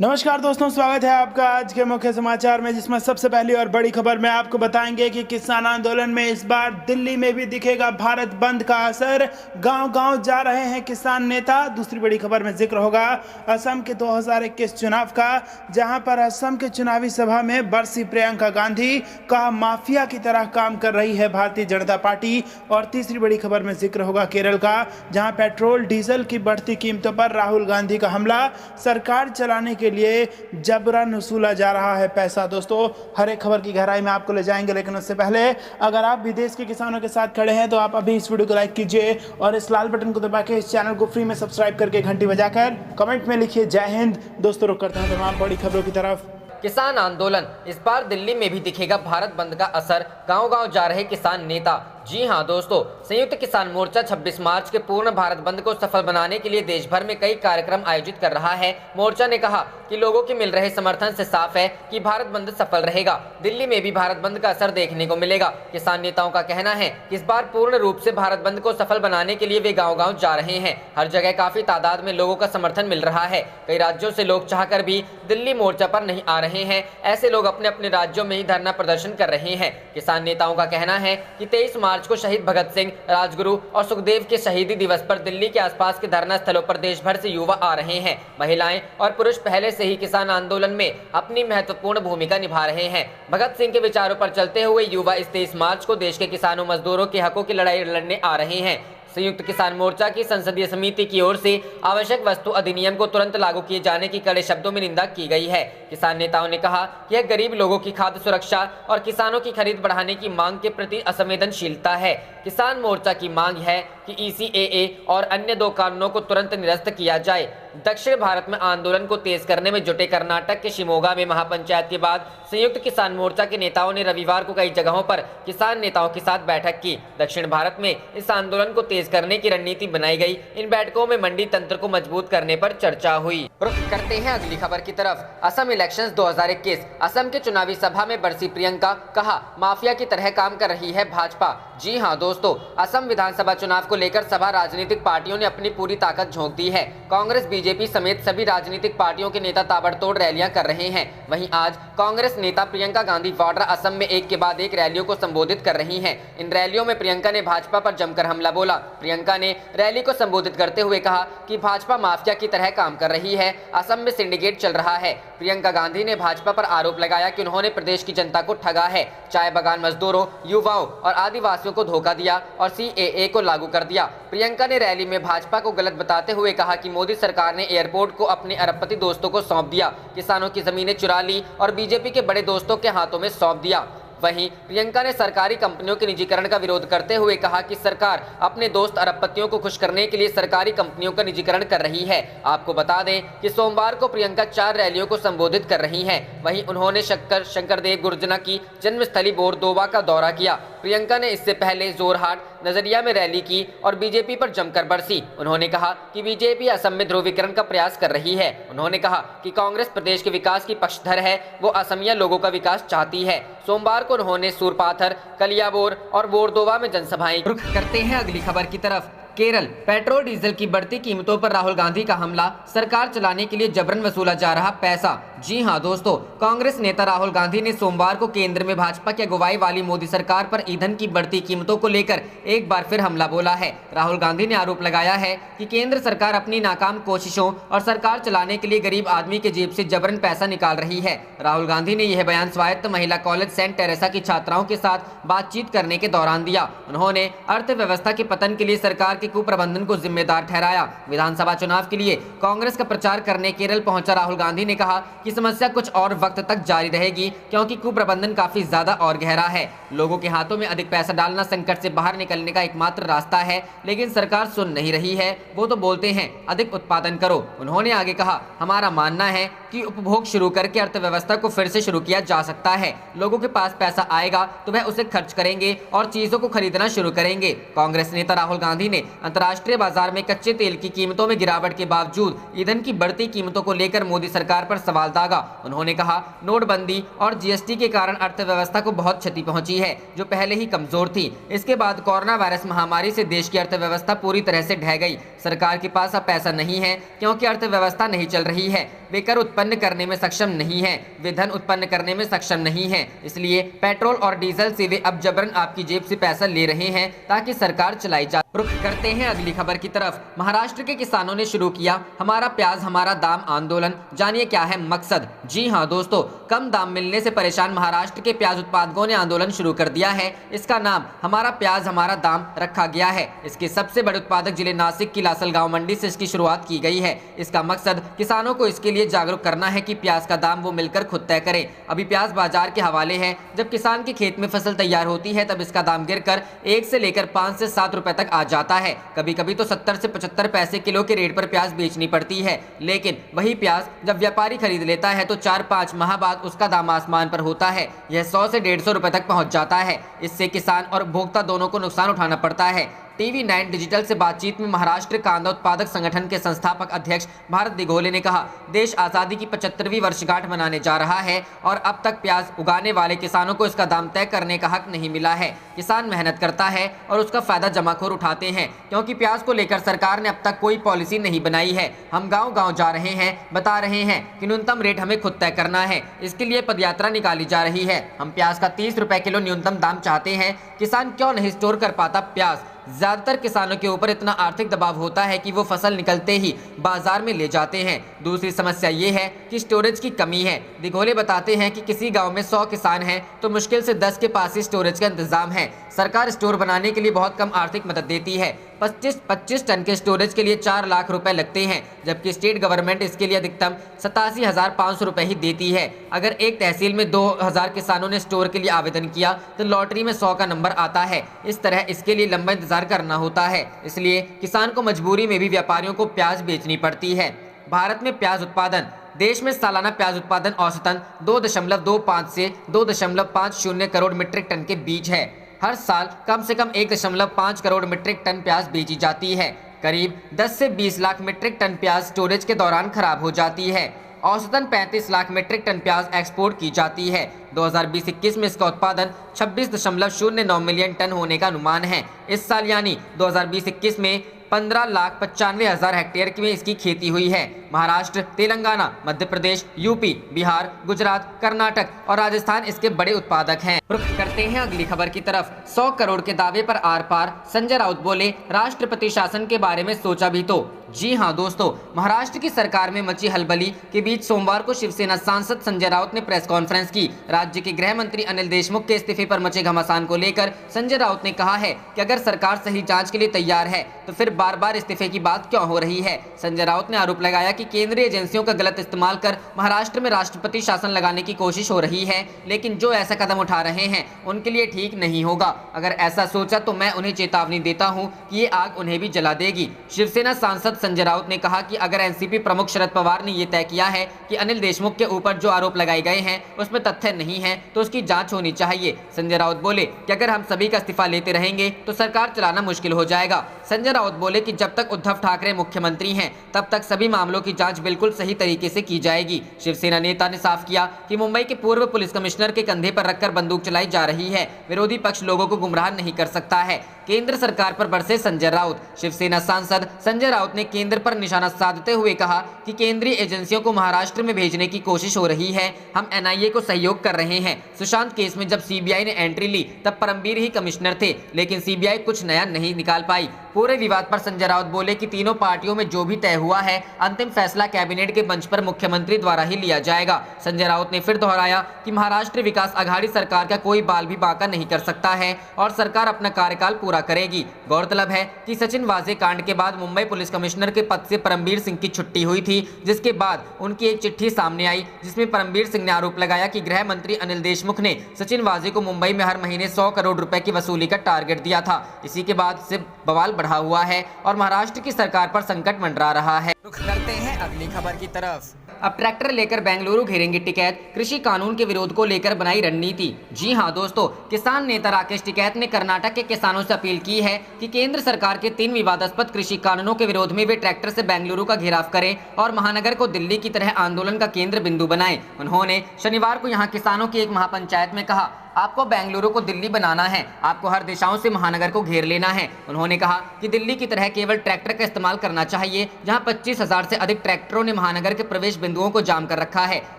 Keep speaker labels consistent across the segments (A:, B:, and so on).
A: नमस्कार दोस्तों, स्वागत है आपका आज के मुख्य समाचार में, जिसमें सबसे पहली और बड़ी खबर में आपको बताएंगे कि किसान आंदोलन में इस बार दिल्ली में भी दिखेगा भारत बंद का असर। गांव-गांव जा रहे हैं किसान नेता। दूसरी बड़ी खबर में जिक्र होगा असम के 2021 चुनाव का, जहां पर असम के चुनावी सभा में बरसी प्रियंका गांधी कहा माफिया की तरह काम कर रही है भारतीय जनता पार्टी। और तीसरी बड़ी खबर में जिक्र होगा केरल का, जहां पेट्रोल डीजल की बढ़ती कीमतों पर राहुल गांधी का हमला। सरकार चलाने के लिए जबरन वसूला जा रहा है पैसा। दोस्तों, हर एक खबर की गहराई में आपको ले जाएंगे, लेकिन उससे पहले अगर आप भी देश के किसानों के साथ खड़े हैं तो आप अभी इस वीडियो को लाइक कीजिए और इस लाल बटन को दबा के इस चैनल को फ्री में सब्सक्राइब करके घंटी बजाकर कमेंट में लिखिए जय हिंद। दोस्तों, रुक करते हैं तमाम बड़ी खबरों की तरफ।
B: किसान आंदोलन, इस बार दिल्ली में भी दिखेगा भारत बंद का असर। गांव-गांव जा रहे किसान नेता। जी हां दोस्तों, संयुक्त किसान मोर्चा 26 मार्च के पूर्ण भारत बंद को सफल बनाने के लिए देश भर में कई कार्यक्रम आयोजित कर रहा है। मोर्चा ने कहा कि लोगों के मिल रहे समर्थन से साफ है कि भारत बंद सफल रहेगा। दिल्ली में भी भारत बंद का असर देखने को मिलेगा। किसान नेताओं का कहना है कि इस बार पूर्ण रूप से भारत बंद को सफल बनाने के लिए वे गाँव-गाँव जा रहे हैं। हर जगह काफी तादाद में लोगों का समर्थन मिल रहा है। कई राज्यों से लोग चाहकर भी दिल्ली मोर्चा पर नहीं आ रहे हैं। ऐसे लोग अपने अपने राज्यों में ही धरना प्रदर्शन कर रहे हैं। किसान नेताओं का कहना है कि 23 मार्च को शहीद भगत सिंह, राजगुरु और सुखदेव के शहीदी दिवस पर दिल्ली के आसपास के धरना स्थलों पर देश भर से युवा आ रहे हैं। महिलाएं और पुरुष पहले से ही किसान आंदोलन में अपनी महत्वपूर्ण भूमिका निभा रहे हैं। भगत सिंह के विचारों पर चलते हुए युवा इस 23 मार्च को देश के किसानों मजदूरों के हकों की लड़ाई लड़ने आ रहे हैं। संयुक्त किसान मोर्चा की संसदीय समिति की ओर से आवश्यक वस्तु अधिनियम को तुरंत लागू किए जाने की कड़े शब्दों में निंदा की गई है। किसान नेताओं ने कहा कि यह गरीब लोगों की खाद्य सुरक्षा और किसानों की खरीद बढ़ाने की मांग के प्रति असंवेदनशीलता है। किसान मोर्चा की मांग है कि ECAA और अन्य 2 कानूनों को तुरंत निरस्त किया जाए। दक्षिण भारत में आंदोलन को तेज करने में जुटे कर्नाटक के शिमोगा में महापंचायत के बाद संयुक्त किसान मोर्चा के नेताओं ने रविवार को कई जगहों पर किसान नेताओं के साथ बैठक की। दक्षिण भारत में इस आंदोलन को तेज करने की रणनीति बनाई गई। इन बैठकों में मंडी तंत्र को मजबूत करने पर चर्चा हुई। रुख करते हैं अगली खबर की तरफ। असम इलेक्शंस 2021। असम के चुनावी सभा में बरसी प्रियंका, कहा माफिया की तरह काम कर रही है भाजपा। जी हां दोस्तों, असम विधानसभा चुनाव को लेकर सभा राजनीतिक पार्टियों ने अपनी पूरी ताकत झोंक दी है। कांग्रेस, बीजेपी समेत सभी राजनीतिक पार्टियों के नेता ताबड़तोड़ रैलियां कर रहे हैं। वहीं आज कांग्रेस नेता प्रियंका गांधी वाड्रा असम में एक के बाद एक रैलियों को संबोधित कर रही हैं। इन रैलियों में प्रियंका ने भाजपा पर जमकर हमला बोला। प्रियंका ने रैली को संबोधित करते हुए कहा कि भाजपा माफिया की तरह काम कर रही है। असम में सिंडिकेट चल रहा है। प्रियंका गांधी ने भाजपा पर आरोप लगाया कि उन्होंने प्रदेश की जनता को ठगा है, चाय बागान मजदूरों, युवाओं और आदिवासियों को धोखा दिया और CAA को लागू कर दिया। प्रियंका ने रैली में भाजपा को गलत बताते हुए कहा कि मोदी सरकार ने एयरपोर्ट को अपने अरबपति दोस्तों को सौंप दिया, किसानों की जमीनें चुरा ली और बीजेपी के बड़े दोस्तों के हाथों में सौंप दिया। वहीं प्रियंका ने सरकारी कंपनियों के निजीकरण का विरोध करते हुए कहा कि सरकार अपने दोस्त अरबपतियों को खुश करने के लिए सरकारी कंपनियों का निजीकरण कर रही है। आपको बता दें कि सोमवार को प्रियंका 4 रैलियों को संबोधित कर रही हैं। वहीं उन्होंने शंकरदेव गुर्जना की जन्मस्थली बोरदोबा का दौरा किया। प्रियंका ने इससे पहले जोरहाट, नजरिया में रैली की और बीजेपी पर जमकर बरसी। उन्होंने कहा कि बीजेपी असम में ध्रुवीकरण का प्रयास कर रही है। उन्होंने कहा कि कांग्रेस प्रदेश के विकास की पक्षधर है, वो असमिया लोगों का विकास चाहती है। सोमवार को उन्होंने सूरपाथर, कलियाबोर और बोरदोबा में जनसभाएं। रुख करते हैं अगली खबर की तरफ। केरल, पेट्रोल डीजल की बढ़ती कीमतों पर राहुल गांधी का हमला। सरकार चलाने के लिए जबरन वसूला जा रहा पैसा। जी हां दोस्तों, कांग्रेस नेता राहुल गांधी ने सोमवार को केंद्र में भाजपा की अगुवाई वाली मोदी सरकार पर ईंधन की बढ़ती कीमतों को लेकर एक बार फिर हमला बोला है। राहुल गांधी ने आरोप लगाया है कि केंद्र सरकार अपनी नाकाम कोशिशों और सरकार चलाने के लिए गरीब आदमी के जेब से जबरन पैसा निकाल रही है। राहुल गांधी ने यह बयान स्वायत्त महिला कॉलेज सेंट टेरेसा की छात्राओं के साथ बातचीत करने के दौरान दिया। उन्होंने अर्थव्यवस्था के पतन के लिए सरकार के कुप्रबंधन को जिम्मेदार ठहराया। विधानसभा चुनाव के लिए कांग्रेस का प्रचार करने केरल पहुंचा राहुल गांधी ने कहा कि समस्या कुछ और वक्त तक जारी रहेगी, क्योंकि कुप्रबंधन काफी ज्यादा और गहरा है। लोगों के हाथों में अधिक पैसा डालना संकट से बाहर निकलने का एकमात्र रास्ता है, लेकिन सरकार सुन नहीं रही है। वो तो बोलते हैं अधिक उत्पादन करो। उन्होंने आगे कहा, हमारा मानना है कि उपभोग शुरू करके अर्थव्यवस्था को फिर से शुरू किया जा सकता है। लोगों के पास पैसा आएगा तो वह उसे खर्च करेंगे और चीजों को खरीदना शुरू करेंगे। कांग्रेस नेता राहुल गांधी ने अंतर्राष्ट्रीय बाजार में कच्चे तेल की कीमतों में गिरावट के बावजूद ईंधन की बढ़ती कीमतों को लेकर मोदी सरकार पर सवाल दागा। उन्होंने कहा, नोटबंदी और GST के कारण अर्थव्यवस्था को बहुत क्षति पहुंची है, जो पहले ही कमजोर थी। इसके बाद कोरोना वायरस महामारी से देश की अर्थव्यवस्था पूरी तरह से ढह गई। सरकार के पास अब पैसा नहीं है क्योंकि अर्थव्यवस्था नहीं चल रही है। वे कर उत्पन्न करने में सक्षम नहीं है, वे धन उत्पन्न करने में सक्षम नहीं है। इसलिए पेट्रोल और डीजल से वे अब जबरन आपकी जेब से पैसा ले रहे हैं ताकि सरकार चलाई जा। रुख करते हैं अगली खबर की तरफ। महाराष्ट्र के किसानों ने शुरू किया हमारा प्याज हमारा दाम आंदोलन। जानिए क्या है मकसद। जी हां दोस्तों, कम दाम मिलने से परेशान महाराष्ट्र के प्याज उत्पादकों ने आंदोलन शुरू कर दिया है। इसका नाम हमारा प्याज हमारा दाम रखा गया है। इसके सबसे बड़े उत्पादक जिले नासिक की लासलगांव मंडी से इसकी शुरुआत की गई है। इसका मकसद किसानों को इसके लिए जागरूक करना है कि प्याज का दाम वो मिलकर खुद तय करें। अभी प्याज बाजार के हवाले है। जब किसान के खेत में फसल तैयार होती है तब इसका दाम गिरकर 1 से लेकर 5 से 7 रुपए तक आ जाता है। कभी कभी तो 70 से 75 पैसे किलो के रेट पर प्याज बेचनी पड़ती है। लेकिन वही प्याज जब व्यापारी खरीद लेता है तो 4-5 माह बाद उसका दाम आसमान पर होता है। यह 100 से 150 रुपए तक पहुंच जाता है। इससे किसान और उपभोक्ता दोनों को नुकसान उठाना पड़ता है। टीवी 9 डिजिटल से बातचीत में महाराष्ट्र कांदा उत्पादक संगठन के संस्थापक अध्यक्ष भारत दिघोले ने कहा, देश आज़ादी की 75वीं वर्षगांठ मनाने जा रहा है और अब तक प्याज उगाने वाले किसानों को इसका दाम तय करने का हक नहीं मिला है। किसान मेहनत करता है और उसका फायदा जमाखोर उठाते हैं, क्योंकि प्याज को लेकर सरकार ने अब तक कोई पॉलिसी नहीं बनाई है। हम गाँव-गाँव जा रहे हैं, बता रहे हैं कि न्यूनतम रेट हमें खुद तय करना है। इसके लिए पदयात्रा निकाली जा रही है। हम प्याज का 30 रुपए किलो न्यूनतम दाम चाहते हैं। किसान क्यों नहीं स्टोर कर पाता प्याज? ज्यादातर किसानों के ऊपर इतना आर्थिक दबाव होता है कि वो फसल निकलते ही बाजार में ले जाते हैं। दूसरी समस्या ये है कि स्टोरेज की कमी है। दिघोले बताते हैं कि किसी गांव में 100 किसान हैं तो मुश्किल से 10 के पास ही स्टोरेज का इंतजाम है। सरकार स्टोर बनाने के लिए बहुत कम आर्थिक मदद देती है। 25 टन के स्टोरेज के लिए 4 लाख रुपए लगते हैं, जबकि स्टेट गवर्नमेंट इसके लिए अधिकतम 87,500 रुपए ही देती है। अगर एक तहसील में 2000 किसानों ने स्टोर के लिए आवेदन किया तो लॉटरी में 100 का नंबर आता है। इस तरह इसके लिए लंबा इंतजार करना होता है। इसलिए किसान को मजबूरी में भी व्यापारियों को प्याज बेचनी पड़ती है। भारत में प्याज उत्पादन। देश में सालाना प्याज उत्पादन औसतन 2.25 से 2.50 करोड़ मीट्रिक टन के बीच है। हर साल कम से कम 1.5 करोड़ मीट्रिक टन प्याज बेची जाती है। करीब 10 से 20 लाख मीट्रिक टन प्याज स्टोरेज के दौरान खराब हो जाती है। औसतन 35 लाख मीट्रिक टन प्याज एक्सपोर्ट की जाती है। 2020-21 में इसका उत्पादन 26.09 मिलियन टन होने का अनुमान है। इस साल यानी 2020-21 में 15,95,000 हेक्टेयर में इसकी खेती हुई है। महाराष्ट्र, तेलंगाना, मध्य प्रदेश, यूपी, बिहार, गुजरात, कर्नाटक और राजस्थान इसके बड़े उत्पादक हैं। रुख करते हैं अगली खबर की तरफ। 100 करोड़ के दावे पर आर पार। संजय राउत बोले, राष्ट्रपति शासन के बारे में सोचा भी तो। जी हां दोस्तों, महाराष्ट्र की सरकार में मची हलबली के बीच सोमवार को शिवसेना सांसद संजय राउत ने प्रेस कॉन्फ्रेंस की। राज्य के गृह मंत्री अनिल देशमुख के इस्तीफे पर मचे घमासान को लेकर संजय राउत ने कहा है कि अगर सरकार सही जांच के लिए तैयार है तो फिर बार बार इस्तीफे की बात क्यों हो रही है। संजय राउत ने आरोप लगाया कि केंद्रीय एजेंसियों का गलत इस्तेमाल कर महाराष्ट्र में राष्ट्रपति शासन लगाने की कोशिश हो रही है, लेकिन जो ऐसा कदम उठा रहे हैं उनके लिए ठीक नहीं होगा। अगर ऐसा सोचा तो मैं उन्हें चेतावनी देता हूं कि ये आग उन्हें भी जला देगी। शिवसेना सांसद संजय राउत ने कहा कि अगर एनसीपी प्रमुख शरद पवार ने यह तय किया है कि अनिल देशमुख के ऊपर जो आरोप लगाए गए हैं उसमें तथ्य नहीं है तो उसकी जांच होनी चाहिए। संजय राउत बोले कि अगर हम सभी का इस्तीफा लेते रहेंगे तो सरकार चलाना मुश्किल हो जाएगा। संजय राउत बोले कि जब तक उद्धव ठाकरे मुख्यमंत्री हैं तब तक सभी मामलों की जांच बिल्कुल सही तरीके से की जाएगी। शिवसेना नेता ने साफ किया कि मुंबई के पूर्व पुलिस कमिश्नर के कंधे पर रखकर बंदूक चलाई जा रही है। विरोधी पक्ष लोगों को गुमराह नहीं कर सकता है। केंद्र सरकार पर बरसे संजय राउत। शिवसेना सांसद संजय राउत ने केंद्र पर निशाना साधते हुए कहा कि केंद्रीय एजेंसियों को महाराष्ट्र में भेजने की कोशिश हो रही है। हम एनआईए को सहयोग कर रहे हैं। सुशांत केस में जब सीबीआई ने एंट्री ली तब परमबीर ही कमिश्नर थे, लेकिन सीबीआई कुछ नया नहीं निकाल पाई। पूरे विवाद पर संजय राउत बोले कि तीनों पार्टियों में जो भी तय हुआ है अंतिम फैसला कैबिनेट के मंच पर मुख्यमंत्री द्वारा ही लिया जाएगा। संजय राउत ने फिर दोहराया कि महाराष्ट्र विकास आघाड़ी सरकार का कोई बाल भी बांका नहीं कर सकता है और सरकार अपना कार्यकाल पूरा करेगी। गौरतलब है कि सचिन वाजे कांड के बाद मुंबई पुलिस कमिश्नर के पद से परमबीर सिंह की छुट्टी हुई थी, जिसके बाद उनकी एक चिट्ठी सामने आई जिसमें परमबीर सिंह ने आरोप लगाया कि गृह मंत्री अनिल देशमुख ने सचिन वाजे को मुंबई में हर महीने 100 करोड़ रुपए की वसूली का टारगेट दिया था। इसी के बाद से बवाल बढ़ा हुआ है और महाराष्ट्र की सरकार पर संकट मंडरा रहा है। रुख करते हैं अगली खबर की तरफ। अब ट्रैक्टर लेकर बेंगलुरु घेरेंगे टिकैत। कृषि कानून के विरोध को लेकर बनाई रणनीति। जी हां दोस्तों, किसान नेता राकेश टिकैत ने कर्नाटक के किसानों से अपील की है कि केंद्र सरकार के 3 विवादास्पद कृषि कानूनों के विरोध में वे ट्रैक्टर से बेंगलुरु का घेराव करें और महानगर को दिल्ली की तरह आंदोलन का केंद्र बिंदु बनाएं। उन्होंने शनिवार को यहां किसानों की एक महापंचायत में कहा, आपको बेंगलुरु को दिल्ली बनाना है, आपको हर दिशाओं से महानगर को घेर लेना है। उन्होंने कहा कि दिल्ली की तरह केवल ट्रैक्टर का इस्तेमाल करना चाहिए, जहां 25,000 से अधिक ट्रैक्टरों ने महानगर के प्रवेश बिंदुओं को जाम कर रखा है।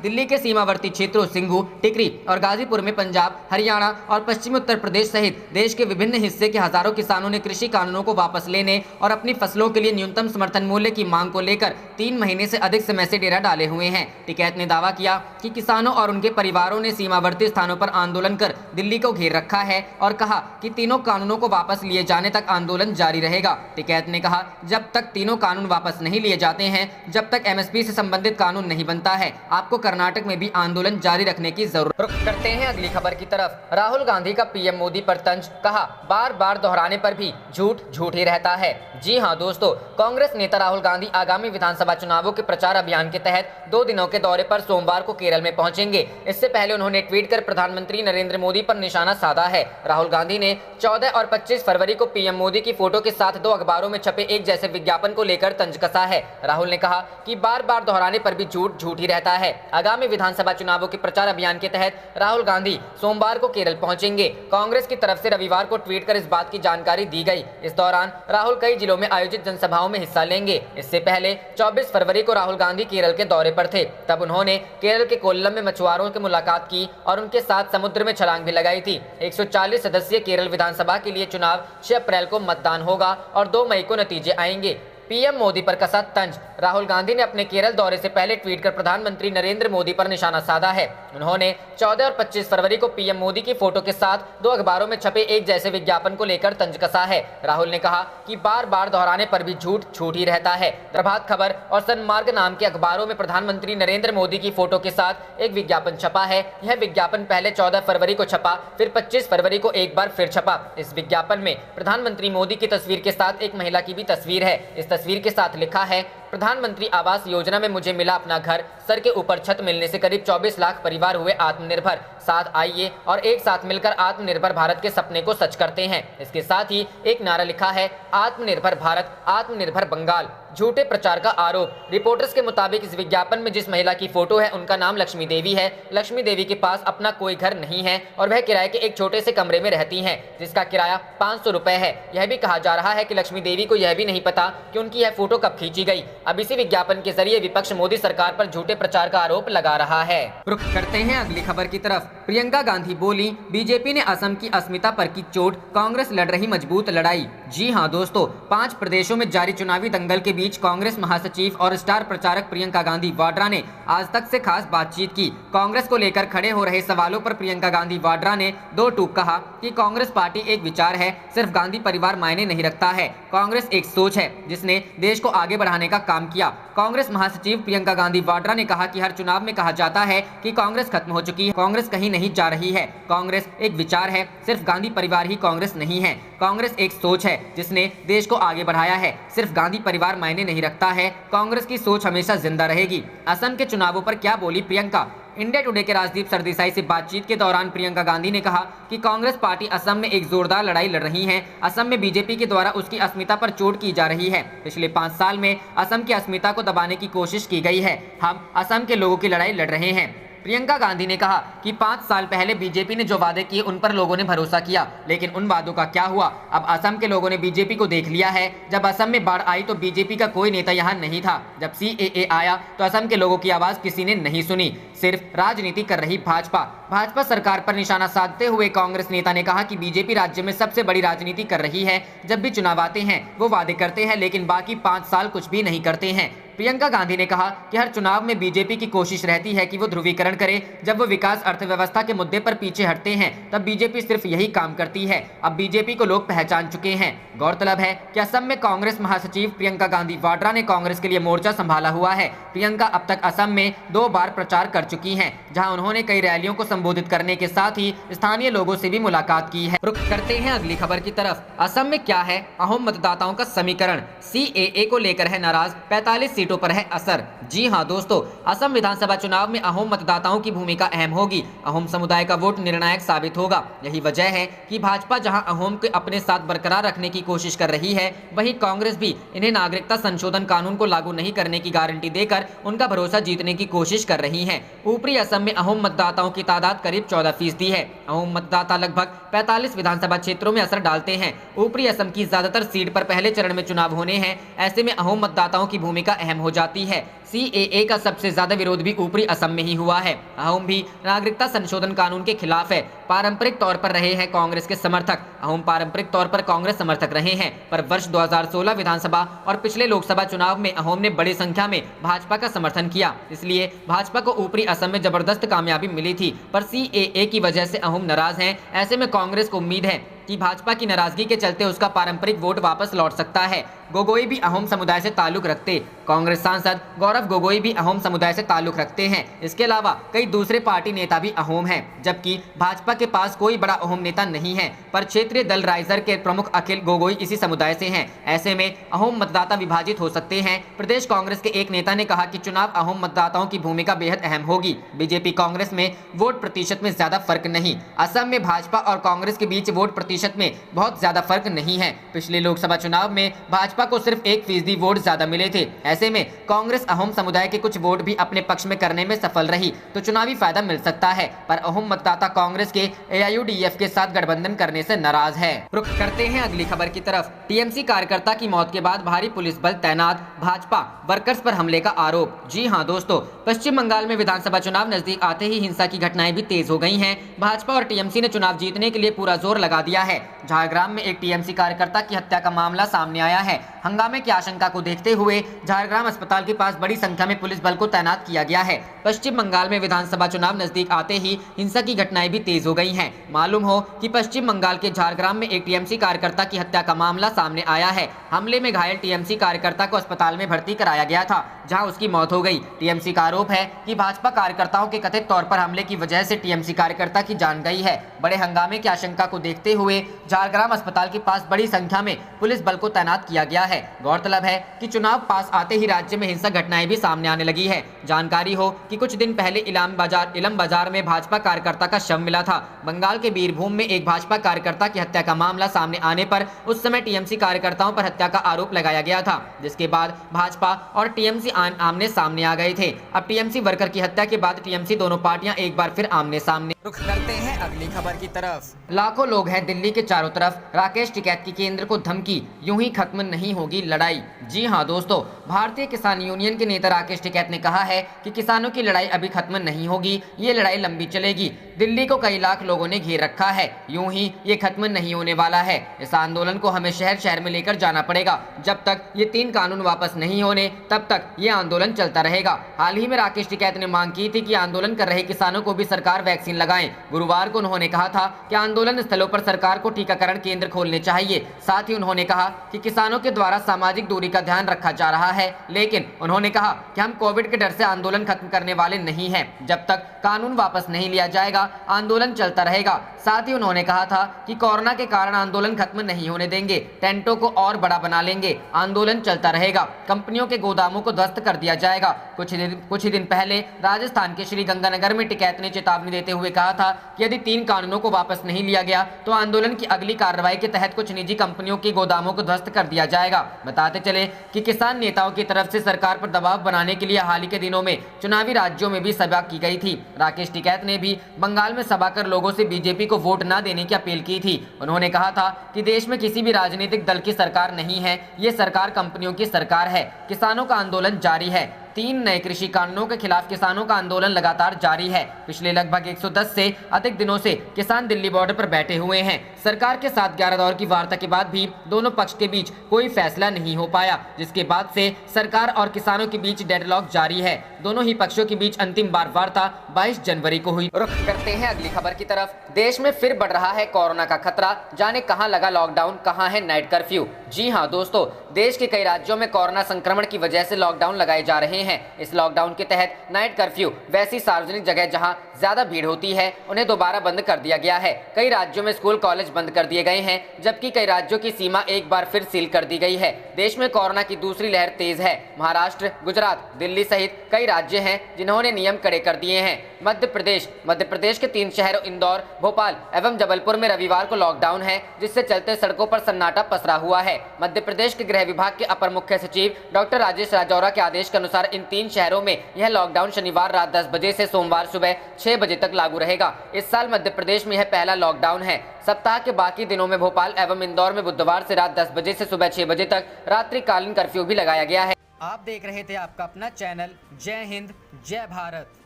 B: दिल्ली के सीमावर्ती क्षेत्रों सिंघू, टिकरी और गाजीपुर में पंजाब, हरियाणा और पश्चिमी उत्तर प्रदेश सहित देश के विभिन्न हिस्से के हजारों किसानों ने कृषि कानूनों को वापस लेने और अपनी फसलों के लिए न्यूनतम समर्थन मूल्य की मांग को लेकर 3 महीने से अधिक समय से डेरा डाले हुए हैं। टिकैत ने दावा किया कि किसानों और उनके परिवारों ने सीमावर्ती स्थानों पर आंदोलन कर दिल्ली को घेर रखा है और कहा कि तीनों कानूनों को वापस लिए जाने तक आंदोलन जारी रहेगा। टिकैत ने कहा, जब तक तीनों कानून वापस नहीं लिए जाते हैं, जब तक एमएसपी से संबंधित कानून नहीं बनता है, आपको कर्नाटक में भी आंदोलन जारी रखने की जरूरत। रुख करते हैं अगली खबर की तरफ। राहुल गांधी का पीएम मोदी पर तंज, कहा बार बार दोहराने पर भी झूठ ही रहता है। जी हां दोस्तों, कांग्रेस नेता राहुल गांधी आगामी विधानसभा चुनावों के प्रचार अभियान के तहत 2 दिनों के दौरे पर सोमवार को केरल में पहुंचेंगे। इससे पहले उन्होंने ट्वीट कर प्रधानमंत्री नरेंद्र मोदी पर निशाना साधा है। राहुल गांधी ने 14 और 25 फरवरी को पीएम मोदी की फोटो के साथ 2 अखबारों में छपे एक जैसे विज्ञापन को लेकर तंज कसा है। राहुल ने कहा कि बार बार दोहराने पर भी झूठ ही रहता है। आगामी विधानसभा चुनावों के प्रचार अभियान के तहत राहुल गांधी सोमवार को केरल पहुंचेंगे। कांग्रेस की तरफ से रविवार को ट्वीट कर इस बात की जानकारी दी गई। इस दौरान राहुल कई जिलों में आयोजित जनसभाओं में हिस्सा लेंगे। इससे पहले 24 फरवरी को राहुल गांधी केरल के दौरे पर थे। तब उन्होंने केरल के कोल्लम में मछुआरों की मुलाकात की और उनके साथ समुद्र में छलांग भी लगाई थी। 140 सदस्यीय केरल विधानसभा के लिए चुनाव 6 अप्रैल को मतदान होगा और 2 मई को नतीजे आएंगे। पीएम मोदी पर कसा तंज। राहुल गांधी ने अपने केरल दौरे से पहले ट्वीट कर प्रधानमंत्री नरेंद्र मोदी पर निशाना साधा है। उन्होंने 14 और 25 फरवरी को पीएम मोदी की फोटो के साथ 2 अखबारों में छपे एक जैसे विज्ञापन को लेकर तंज कसा है। राहुल ने कहा कि बार बार दोहराने पर भी झूठ ही रहता है। प्रभात खबर और सन्मार्ग नाम के अखबारों में प्रधानमंत्री नरेंद्र मोदी की फोटो के साथ एक विज्ञापन छपा है। यह विज्ञापन पहले 14 फरवरी को छपा, फिर 25 फरवरी को एक बार फिर छपा। इस विज्ञापन में प्रधानमंत्री मोदी की तस्वीर के साथ एक महिला की भी तस्वीर है। इस तस्वीर के साथ लिखा है, प्रधानमंत्री आवास योजना में मुझे मिला अपना घर, सर के ऊपर छत मिलने से करीब 24 लाख परिवार हुए आत्मनिर्भर। साथ आइए और एक साथ मिलकर आत्मनिर्भर भारत के सपने को सच करते हैं। इसके साथ ही एक नारा लिखा है, आत्मनिर्भर भारत, आत्मनिर्भर बंगाल। झूठे प्रचार का आरोप। रिपोर्टर्स के मुताबिक इस विज्ञापन में जिस महिला की फोटो है उनका नाम लक्ष्मी देवी है। लक्ष्मी देवी के पास अपना कोई घर नहीं है और वह किराए के एक छोटे से कमरे में रहती हैं, जिसका किराया 500 रुपए है। यह भी कहा जा रहा है कि लक्ष्मी देवी को यह भी नहीं पता कि उनकी यह फोटो कब खींची गई। अब इसी विज्ञापन के जरिए विपक्ष मोदी सरकार पर झूठे प्रचार का आरोप लगा रहा है। रुख करते हैं अगली खबर की तरफ। प्रियंका गांधी बोली, बीजेपी ने असम की अस्मिता पर की चोट, कांग्रेस लड़ रही मजबूत लड़ाई। जी हां दोस्तों, 5 प्रदेशों में जारी चुनावी दंगल के बीच कांग्रेस महासचिव और स्टार प्रचारक प्रियंका गांधी वाड्रा ने आज तक से खास बातचीत की। कांग्रेस को लेकर खड़े हो रहे सवालों पर प्रियंका गांधी वाड्रा ने 2 टूक कहा कि कांग्रेस पार्टी एक विचार है, सिर्फ गांधी परिवार मायने नहीं रखता है। कांग्रेस एक सोच है जिसने देश को आगे बढ़ाने का काम किया। कांग्रेस महासचिव प्रियंका गांधी वाड्रा ने कहा कि हर चुनाव में कहा जाता है कि कांग्रेस खत्म हो चुकी है, कांग्रेस कहीं नहीं जा रही है। कांग्रेस एक विचार है, सिर्फ गांधी परिवार ही कांग्रेस नहीं है। कांग्रेस एक सोच है जिसने देश को आगे बढ़ाया है, सिर्फ गांधी परिवार मायने नहीं रखता है। कांग्रेस की सोच हमेशा जिंदा रहेगी। असम के चुनावों पर क्या बोली प्रियंका? इंडिया टुडे के राजदीप सरदेसाई से बातचीत के दौरान प्रियंका गांधी ने कहा कि कांग्रेस पार्टी असम में एक जोरदार लड़ाई लड़ रही है। असम में बीजेपी के द्वारा उसकी अस्मिता पर चोट की जा रही है। पिछले 5 साल में असम की अस्मिता को दबाने की कोशिश की गई है। हम असम के लोगों की लड़ाई लड़ रहे हैं। प्रियंका गांधी ने कहा कि 5 साल पहले बीजेपी ने जो वादे किए उन पर लोगों ने भरोसा किया, लेकिन उन वादों का क्या हुआ? अब असम के लोगों ने बीजेपी को देख लिया है। जब असम में बाढ़ आई तो बीजेपी का कोई नेता यहाँ नहीं था। जब CAA आया तो असम के लोगों की आवाज किसी ने नहीं सुनी। सिर्फ राजनीति कर रही भाजपा सरकार पर निशाना साधते हुए कांग्रेस नेता ने कहा कि बीजेपी राज्य में सबसे बड़ी राजनीति कर रही है। जब भी चुनाव आते हैं वो वादे करते हैं, लेकिन बाकी 5 साल कुछ भी नहीं करते हैं। प्रियंका गांधी ने कहा कि हर चुनाव में बीजेपी की कोशिश रहती है कि वो ध्रुवीकरण करे। जब वो विकास अर्थव्यवस्था के मुद्दे पर पीछे हटते हैं तब बीजेपी सिर्फ यही काम करती है। अब बीजेपी को लोग पहचान चुके हैं। गौरतलब है कि असम में कांग्रेस महासचिव प्रियंका गांधी वाड्रा ने कांग्रेस के लिए मोर्चा संभाला हुआ है। प्रियंका अब तक असम में 2 बार प्रचार कर चुकी हैं, जहां उन्होंने कई रैलियों को संबोधित करने के साथ ही स्थानीय लोगों से भी मुलाकात की है। रुख करते हैं अगली खबर की तरफ। असम में क्या है अहोम मतदाताओं का समीकरण? CAA को लेकर है नाराज, 45 सीटों सीटों पर है असर। जी हां दोस्तों, असम विधानसभा चुनाव में अहोम मतदाताओं की भूमिका अहम होगी। अहोम समुदाय का वोट निर्णायक साबित होगा। यही वजह है कि भाजपा जहां अहोम को अपने साथ बरकरार रखने की कोशिश कर रही है, वहीं कांग्रेस भी इन्हें नागरिकता संशोधन कानून को लागू नहीं करने की गारंटी देकर उनका भरोसा जीतने की कोशिश कर रही है। ऊपरी असम में अहोम मतदाताओं की तादाद करीब 14% है। अहोम मतदाता लगभग 45 विधानसभा क्षेत्रों में असर डालते हैं। ऊपरी असम की ज्यादातर सीट पर पहले चरण में चुनाव होने हैं। ऐसे में अहोम मतदाताओं की भूमिका अहम हो जाती है। CAA का सबसे ज्यादा विरोध भी ऊपरी असम में ही हुआ है। अहोम भी नागरिकता संशोधन कानून के खिलाफ है। पारंपरिक तौर पर रहे हैं कांग्रेस के समर्थक। अहोम पारंपरिक तौर पर कांग्रेस समर्थक रहे हैं, पर वर्ष 2016 विधानसभा और पिछले लोकसभा चुनाव में अहोम ने बड़ी संख्या में भाजपा का समर्थन किया। इसलिए भाजपा को ऊपरी असम में जबरदस्त कामयाबी मिली थी, पर CAA की वजह से अहोम नाराज हैं। ऐसे में कांग्रेस को उम्मीद है कि भाजपा की नाराजगी के चलते उसका पारंपरिक वोट वापस लौट सकता है। गोगोई भी अहोम समुदाय से ताल्लुक रखते। कांग्रेस सांसद गौरव गोगोई भी अहोम समुदाय से ताल्लुक रखते हैं। इसके अलावा कई दूसरे पार्टी नेता भी अहोम हैं, जबकि भाजपा के पास कोई बड़ा अहोम नेता नहीं है, पर क्षेत्रीय दल राइजर के प्रमुख अखिल गोगोई इसी समुदाय से हैं। ऐसे में अहोम मतदाता विभाजित हो सकते हैं। प्रदेश कांग्रेस के एक नेता ने कहा कि चुनाव अहोम मतदाताओं की भूमिका बेहद अहम होगी। बीजेपी कांग्रेस में वोट प्रतिशत में ज्यादा फर्क नहीं। असम में भाजपा और कांग्रेस के बीच वोट प्रतिशत में बहुत ज्यादा फर्क नहीं है। पिछले लोकसभा चुनाव में भाजपा को सिर्फ 1% वोट ज्यादा मिले थे। ऐसे में कांग्रेस अहोम समुदाय के कुछ वोट भी अपने पक्ष में करने में सफल रही तो चुनावी फायदा मिल सकता है, पर अहोम मतदाता कांग्रेस के AIUDF के साथ गठबंधन करने से नाराज है। रुख करते हैं अगली खबर की तरफ। TMC कार्यकर्ता की मौत के बाद भारी पुलिस बल तैनात, भाजपा वर्कर्स पर हमले का आरोप। जी हां दोस्तों, पश्चिम बंगाल में विधानसभा चुनाव नजदीक आते ही हिंसा की घटनाएं भी तेज हो गई हैं। भाजपा और TMC ने चुनाव जीतने के लिए पूरा जोर लगा दिया है। झारग्राम में एक TMC कार्यकर्ता की हत्या का मामला सामने आया है। हंगामे की आशंका को देखते हुए झारग्राम अस्पताल के पास बड़ी संख्या में पुलिस बल को तैनात किया गया है। पश्चिम बंगाल में विधानसभा चुनाव नजदीक आते ही हिंसा की घटनाएं भी तेज हो गई हैं। मालूम हो कि पश्चिम बंगाल के झारग्राम में एक TMC कार्यकर्ता की हत्या का मामला सामने आया है। हमले में घायल TMC कार्यकर्ता को अस्पताल में भर्ती कराया गया था, जहां उसकी मौत हो गई। TMC का आरोप है कि भाजपा कार्यकर्ताओं के कथित तौर पर हमले की वजह से TMC कार्यकर्ता की जान गई है। बड़े हंगामे की आशंका को देखते हुए झारग्राम अस्पताल के पास बड़ी संख्या में पुलिस बल को तैनात किया गया है। गौरतलब है कि चुनाव पास आते ही राज्य में हिंसक घटनाएं भी सामने आने लगी है। जानकारी हो कि कुछ दिन पहले इलम बाजार में भाजपा कार्यकर्ता का शव मिला था। बंगाल के बीरभूम में एक भाजपा कार्यकर्ता की हत्या का मामला सामने आने पर उस समय TMC कार्यकर्ताओं पर हत्या का आरोप लगाया गया था, जिसके बाद भाजपा और TMC आमने सामने आ गए थे। अब TMC वर्कर की हत्या के बाद TMC दोनों पार्टियां एक बार फिर आमने सामने। रुख करते हैं अगली खबर की तरफ। लाखों लोग हैं दिल्ली के चारों तरफ, राकेश टिकैत की केंद्र को धमकी, यूं ही खत्म नहीं होगी लड़ाई। जी हां दोस्तों, भारतीय किसान यूनियन के नेता राकेश टिकैत ने कहा है कि किसानों की लड़ाई अभी खत्म नहीं होगी, ये लड़ाई लंबी चलेगी। दिल्ली को कई लाख लोगों ने घेर रखा है, यूं ही ये खत्म नहीं होने वाला है। इस आंदोलन को हमें शहर शहर में लेकर जाना पड़ेगा। जब तक ये 3 कानून वापस नहीं होने तब तक ये आंदोलन चलता रहेगा। हाल ही में राकेश टिकैत ने मांग की थी कि आंदोलन कर रहे किसानों को भी सरकार वैक्सीन लगाएं। गुरुवार को उन्होंने कहा था कि आंदोलन स्थलों पर सरकार को टीकाकरण केंद्र खोलने चाहिए। साथ ही उन्होंने कहा कि किसानों के द्वारा सामाजिक दूरी का ध्यान रखा जा रहा है, लेकिन उन्होंने कहा कि हम कोविड के डर से आंदोलन खत्म करने वाले नहीं हैं। जब तक कानून वापस नहीं लिया जाएगा आंदोलन चलता रहेगा। साथ ही उन्होंने कहा था कि कोरोना के कारण आंदोलन खत्म नहीं होने देंगे, टेंटों को और बड़ा बना लेंगे, आंदोलन चलता रहेगा, कंपनियों के गोदामों को ध्वस्त कर दिया जाएगा। कुछ ही दिन पहले राजस्थान के श्री गंगानगर में टिकैत ने चेतावनी देते हुए कहा था कि यदि 3 कानूनों को वापस नहीं लिया गया तो आंदोलन की अगली कार्रवाई के तहत कुछ निजी कंपनियों के गोदामों को ध्वस्त कर दिया जाएगा। बताते चले कि किसान नेताओं की तरफ से सरकार पर दबाव बनाने के लिए हाल ही के दिनों में चुनावी राज्यों में भी सभा की गई थी। राकेश टिकैत ने भी बंगाल में सभा कर लोगों से बीजेपी को वोट न देने की अपील की थी। उन्होंने कहा था कि देश में किसी भी राजनीतिक दल की सरकार नहीं है, ये सरकार कंपनियों की सरकार है। किसानों का आंदोलन जारी है। 3 नए कृषि कानूनों के खिलाफ किसानों का आंदोलन लगातार जारी है। पिछले लगभग 110 से अधिक दिनों से किसान दिल्ली बॉर्डर पर बैठे हुए हैं। सरकार के साथ 11 दौर की वार्ता के बाद भी दोनों पक्ष के बीच कोई फैसला नहीं हो पाया, जिसके बाद से सरकार और किसानों के बीच डेडलॉक जारी है। दोनों ही पक्षों के बीच अंतिम बार वार्ता 22 जनवरी को हुई। रुख करते हैं अगली खबर की तरफ। देश में फिर बढ़ रहा है कोरोना का खतरा, जाने कहां लगा लॉकडाउन, कहां है नाइट कर्फ्यू। जी हां दोस्तों, देश के कई राज्यों में कोरोना संक्रमण की वजह से लॉकडाउन लगाए जा रहे रहे हैं। इस लॉकडाउन के तहत नाइट कर्फ्यू वैसी सार्वजनिक जगह जहां ज्यादा भीड़ होती है उन्हें दोबारा बंद कर दिया गया है। कई राज्यों में स्कूल कॉलेज बंद कर दिए गए हैं, जबकि कई राज्यों की सीमा एक बार फिर सील कर दी गई है। देश में कोरोना की दूसरी लहर तेज है। महाराष्ट्र, गुजरात, दिल्ली सहित कई राज्य हैं जिन्होंने नियम कड़े कर दिए हैं। मध्य प्रदेश के 3 शहरों इंदौर, भोपाल एवं जबलपुर में रविवार को लॉकडाउन है, जिससे चलते सड़कों पर सन्नाटा पसरा हुआ है। मध्य प्रदेश के गृह विभाग के अपर मुख्य सचिव डॉक्टर राजेश राजौरा के आदेश के अनुसार इन 3 शहरों में यह लॉकडाउन शनिवार रात 10 बजे से सोमवार सुबह 6 बजे तक लागू रहेगा। इस साल मध्य प्रदेश में यह पहला लॉकडाउन है। सप्ताह के बाकी दिनों में भोपाल एवं इंदौर में बुधवार से रात 10 बजे से सुबह 6 बजे तक रात्रिकालीन कर्फ्यू भी लगाया गया है।
C: आप देख रहे थे आपका अपना चैनल जय हिंद जय भारत।